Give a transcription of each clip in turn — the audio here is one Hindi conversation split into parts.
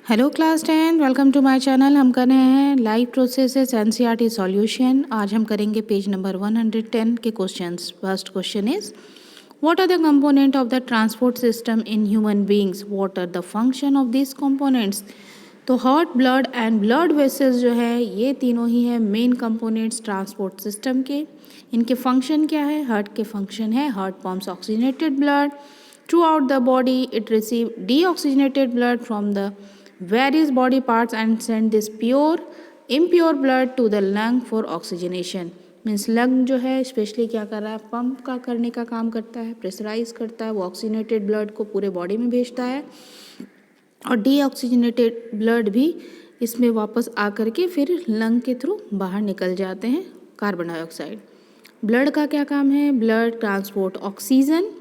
Hello class 10, welcome to my channel. हम कर रहे हैं लाइव प्रोसेसेस एनसीईआरटी सॉल्यूशन। आज हम करेंगे पेज नंबर 110 के questions. First question is what are the component of the transport system in human beings, what are the function of this components. तो heart, blood and blood vessels जो है ये तीनों ही है मेन कंपोनेंट्स ट्रांसपोर्ट सिस्टम के। इनके फंक्शन क्या है? हार्ट के फंक्शन है heart pumps oxygenated blood throughout the body. It receive deoxygenated blood from the various body parts and send this pure impure blood to the lung for oxygenation. Means lung जो है स्पेशली क्या कर रहा है? पंप का करने का काम करता है, प्रेशराइज करता है, वो ऑक्सीजनेटेड ब्लड को पूरे बॉडी में भेजता है और डीऑक्सीजनेटेड ब्लड भी इसमें वापस आकर के फिर लंग के थ्रू बाहर निकल जाते हैं कार्बन डाइऑक्साइड। ब्लड का क्या काम है? Blood transport oxygen,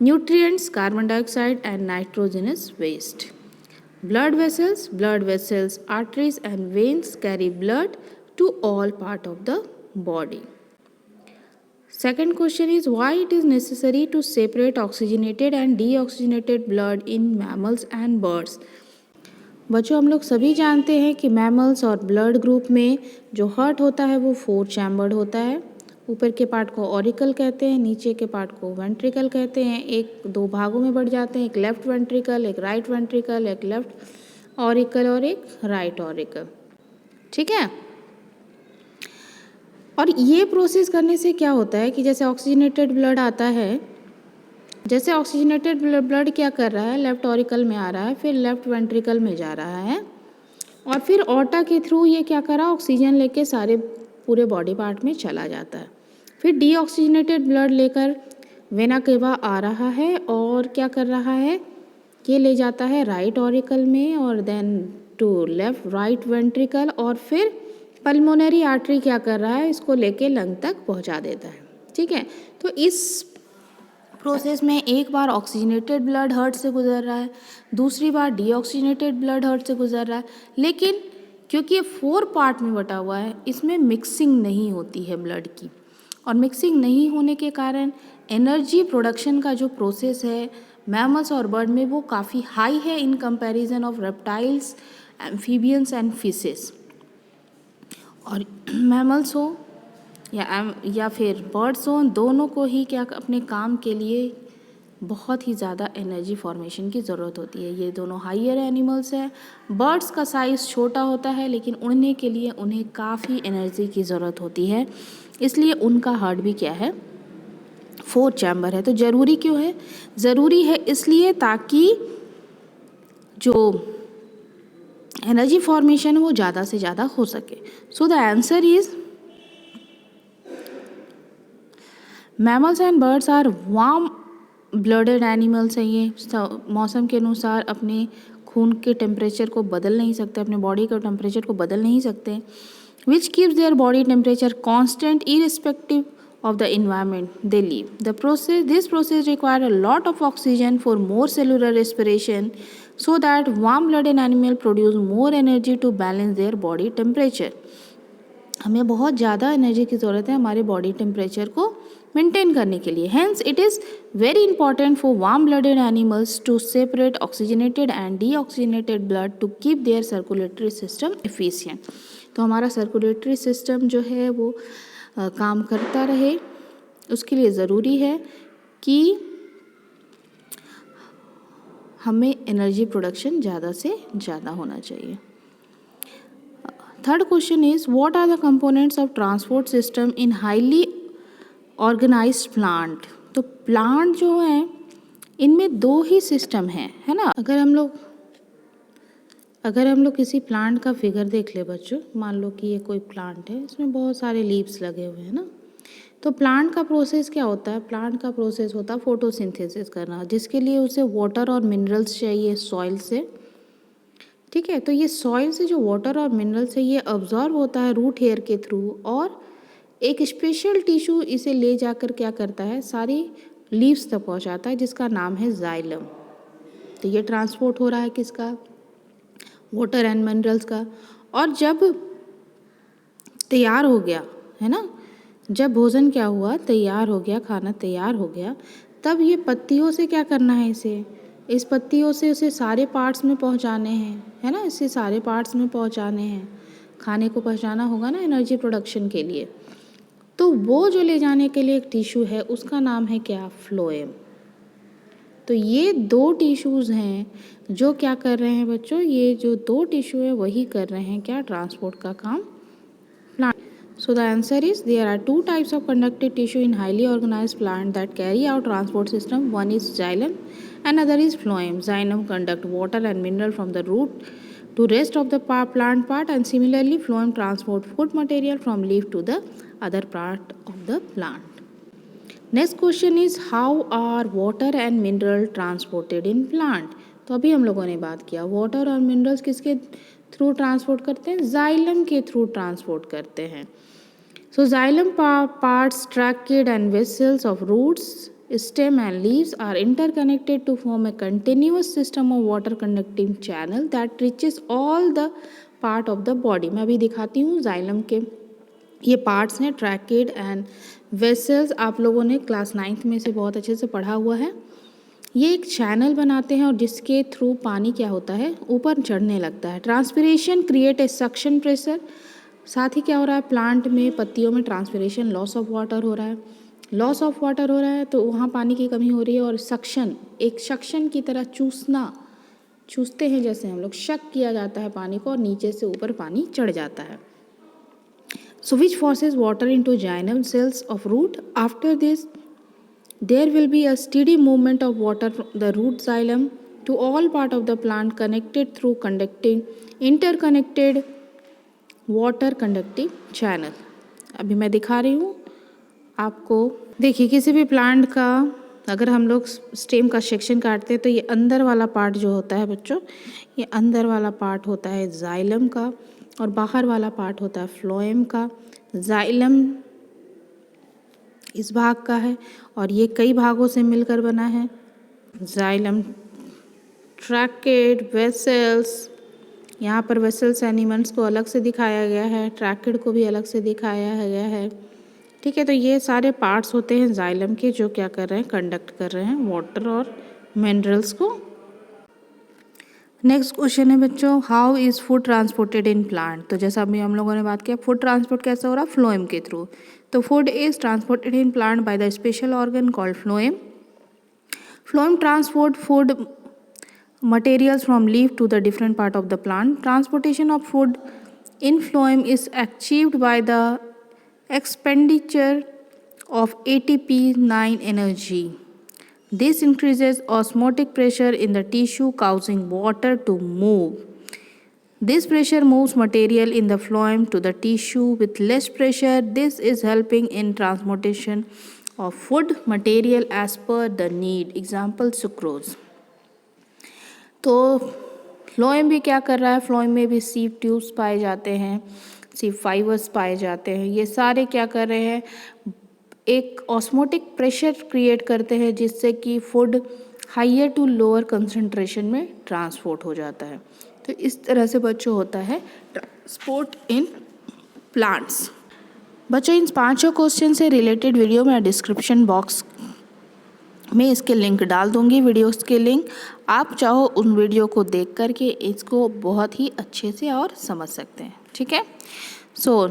nutrients, carbon dioxide and nitrogenous waste. Blood vessels, arteries and veins carry blood to all part of the body. Second question is why it is necessary to separate oxygenated and deoxygenated blood in mammals and birds. बच्चों, हम लोग सभी जानते हैं कि मैमल्स और ब्लड ग्रुप में जो हार्ट होता है वो 4 चैम्बर्ड होता है। ऊपर के पार्ट को ऑरिकल कहते हैं, नीचे के पार्ट को वेंट्रिकल कहते हैं। एक 2 भागों में बढ़ जाते हैं, एक लेफ्ट वेंट्रिकल, एक राइट वेंट्रिकल, एक लेफ्ट ऑरिकल और एक राइट ऑरिकल। ठीक है। और ये प्रोसेस करने से क्या होता है कि जैसे ऑक्सीजनेटेड ब्लड आता है, जैसे ऑक्सीजनेटेड ब्लड क्या कर रहा है? लेफ्ट ऑरिकल में आ रहा है, फिर लेफ्ट वेंट्रिकल में जा रहा है और फिर ऑर्टा के थ्रू ये क्या कर रहा है? ऑक्सीजन लेके सारे पूरे बॉडी पार्ट में चला जाता है। फिर डीऑक्सीजनेटेड ब्लड लेकर वेना केवा आ रहा है और क्या कर रहा है? ये ले जाता है राइट ऑरिकल में और then to left right ventricle और फिर पल्मोनरी आर्टरी क्या कर रहा है? इसको लेके लंग तक पहुंचा देता है। ठीक है। तो इस प्रोसेस में एक बार ऑक्सीजनेटेड ब्लड हार्ट से गुजर रहा है, दूसरी बार डीऑक्सीजनेटेड ब्लड हार्ट से गुजर रहा है, लेकिन क्योंकि ये 4 पार्ट में बटा हुआ है इसमें मिक्सिंग नहीं होती है ब्लड की, और मिक्सिंग नहीं होने के कारण एनर्जी प्रोडक्शन का जो प्रोसेस है मैमल्स और बर्ड में वो काफ़ी हाई है in comparison of reptiles, amphibians and fishes. और मैमल्स हो या फिर बर्ड्स हो, दोनों को ही क्या अपने काम के लिए बहुत ही ज़्यादा एनर्जी फॉर्मेशन की ज़रूरत होती है। ये दोनों हाइयर एनिमल्स हैं। बर्ड्स का साइज़ छोटा होता है लेकिन उड़ने के लिए उन्हें काफ़ी एनर्जी की ज़रूरत होती है, इसलिए उनका हार्ट भी क्या है? 4 चैम्बर है। तो ज़रूरी क्यों है? ज़रूरी है इसलिए ताकि जो एनर्जी फॉर्मेशन है वो ज़्यादा से ज़्यादा हो सके। So the answer is mammals and birds are warm blooded animals हैं। ये मौसम के अनुसार अपने खून के टेम्परेचर को बदल नहीं सकते, अपने बॉडी के टेम्परेचर को बदल नहीं सकते, which keeps their body temperature constant irrespective of the environment they live. This process requires a lot of oxygen for more cellular respiration, so that warm-blooded animal produce more energy to balance their body temperature. हमें बहुत ज़्यादा एनर्जी की ज़रूरत है हमारे बॉडी टेम्परेचर को मेंटेन करने के लिए। Hence, it is very important for warm-blooded animals to separate oxygenated and deoxygenated blood to keep their circulatory system efficient. तो हमारा सर्कुलेटरी सिस्टम जो है वो काम करता रहे, उसके लिए ज़रूरी है कि हमें एनर्जी प्रोडक्शन ज़्यादा से ज़्यादा होना चाहिए। Third question is what are the components of transport system in highly organized plant. तो प्लांट जो हैं इनमें 2 ही सिस्टम हैं, है ना। अगर हम लोग किसी प्लांट का फिगर देख ले बच्चों, मान लो कि ये कोई प्लांट है, इसमें बहुत सारे लीव्स लगे हुए हैं ना। तो प्लांट का प्रोसेस क्या होता है? प्लांट का प्रोसेस होता है फोटोसिंथेसिस करना, जिसके लिए उसे वाटर और मिनरल्स चाहिए सॉइल से। ठीक है। तो ये सॉइल से जो वाटर और मिनरल्स है ये अब्जॉर्ब होता है रूट हेयर के थ्रू और एक स्पेशल टिश्यू इसे ले जाकर क्या करता है? सारी लीव्स तक पहुंचाता है, जिसका नाम है जाइलम। तो ये ट्रांसपोर्ट हो रहा है किसका? वाटर एंड मिनरल्स का। और जब तैयार हो गया, है ना, जब भोजन क्या हुआ? तैयार हो गया, खाना तैयार हो गया, तब ये पत्तियों से क्या करना है? इसे इस पत्तियों से उसे सारे पार्ट्स में पहुंचाने हैं, है ना, इसे सारे पार्ट्स में पहुंचाने हैं, खाने को पहुंचाना होगा ना एनर्जी प्रोडक्शन के लिए। तो वो जो ले जाने के लिए एक टिश्यू है उसका नाम है क्या, फ्लोएम। तो ये दो टिश्यूज़ हैं जो क्या कर रहे हैं बच्चों, ये जो दो टिश्यू है वही कर रहे हैं क्या, ट्रांसपोर्ट का काम plant. So the answer is there are two types of conductive tissue in highly organized plant that carry out transport system. One is xylem and other is phloem. Xylem conduct water and mineral from the root to rest of the plant part, and similarly phloem transport food material from leaf to the other part of the plant. Next question is how are water and mineral transported in plant. तो अभी हम लोगों ने बात किया वाटर और मिनरल्स किसके थ्रू ट्रांसपोर्ट करते हैं, जाइलम के थ्रू ट्रांसपोर्ट करते हैं। So xylem parts, tracheids and vessels of roots, stem and leaves are interconnected to form a continuous system of water conducting channel that reaches all the part of the body. मैं अभी दिखाती हूँ xylem के ये पार्ट्स हैं, ट्रैकेड एंड वेसल्स, आप लोगों ने क्लास 9th में से बहुत अच्छे से पढ़ा हुआ है। ये एक चैनल बनाते हैं और जिसके थ्रू पानी क्या होता है, ऊपर चढ़ने लगता है। Transpiration create a suction pressure, साथ ही क्या हो रहा है, प्लांट में पत्तियों में ट्रांसपिरेशन, लॉस ऑफ वाटर हो रहा है। लॉस ऑफ वाटर हो रहा है तो वहाँ पानी की कमी हो रही है, और सक्शन, एक सक्शन की तरह चूसते हैं जैसे हम लोग, शक किया जाता है पानी को और नीचे से ऊपर पानी चढ़ जाता है। So which forces water into xylem cells of root? After this, there will be a steady movement of water from the root xylem to all part of the plant connected through interconnected water conducting channel. अभी मैं दिखा रही हूँ आपको। देखिए किसी भी प्लांट का अगर हम लोग स्टेम का सेक्शन काटते हैं तो ये अंदर वाला पार्ट जो होता है बच्चों, ये अंदर वाला पार्ट होता है जाइलम का और बाहर वाला पार्ट होता है फ्लोएम का। जाइलम इस भाग का है और ये कई भागों से मिलकर बना है। जाइलम, ट्रैकेड, वेसल्स, यहाँ पर वेसल्स एनिमल्स को अलग से दिखाया गया है, ट्रैकेड को भी अलग से दिखाया गया है। ठीक है, तो ये सारे पार्ट्स होते हैं जाइलम के जो क्या कर रहे हैं, कंडक्ट कर रहे हैं वाटर और मिनरल्स को। नेक्स्ट क्वेश्चन है बच्चों, how is food transported in plant. तो जैसा अभी हम लोगों ने बात किया, फूड ट्रांसपोर्ट कैसे हो रहा है, फ्लोएम के थ्रू। तो food is transported in plant by the special organ called phloem. Phloem transport food materials from leaf to the different part of the plant. Transportation of food in phloem is achieved by the expenditure of ATP9 energy. This increases osmotic pressure in the tissue causing water to move. This pressure moves material in the phloem to the tissue with less pressure. This is helping in transportation of food material as per the need. Example sucrose. तो फ्लोएम भी क्या कर रहा है, फ्लोएम में भी सीव ट्यूब्स पाए जाते हैं, सीव फाइबर्स पाए जाते हैं। ये सारे क्या कर रहे हैं, एक ऑस्मोटिक प्रेशर क्रिएट करते हैं जिससे कि food higher to lower concentration में ट्रांसपोर्ट हो जाता है। तो इस तरह से बच्चों होता है ट्रांसपोर्ट इन प्लांट्स। बच्चों इन पांचों क्वेश्चन से रिलेटेड वीडियो मैं डिस्क्रिप्शन बॉक्स मैं इसके लिंक डाल दूंगी, वीडियोस के लिंक। आप चाहो उन वीडियो को देख करके इसको बहुत ही अच्छे से और समझ सकते हैं। ठीक है, सो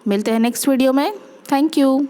मिलते हैं नेक्स्ट वीडियो में। Thank you.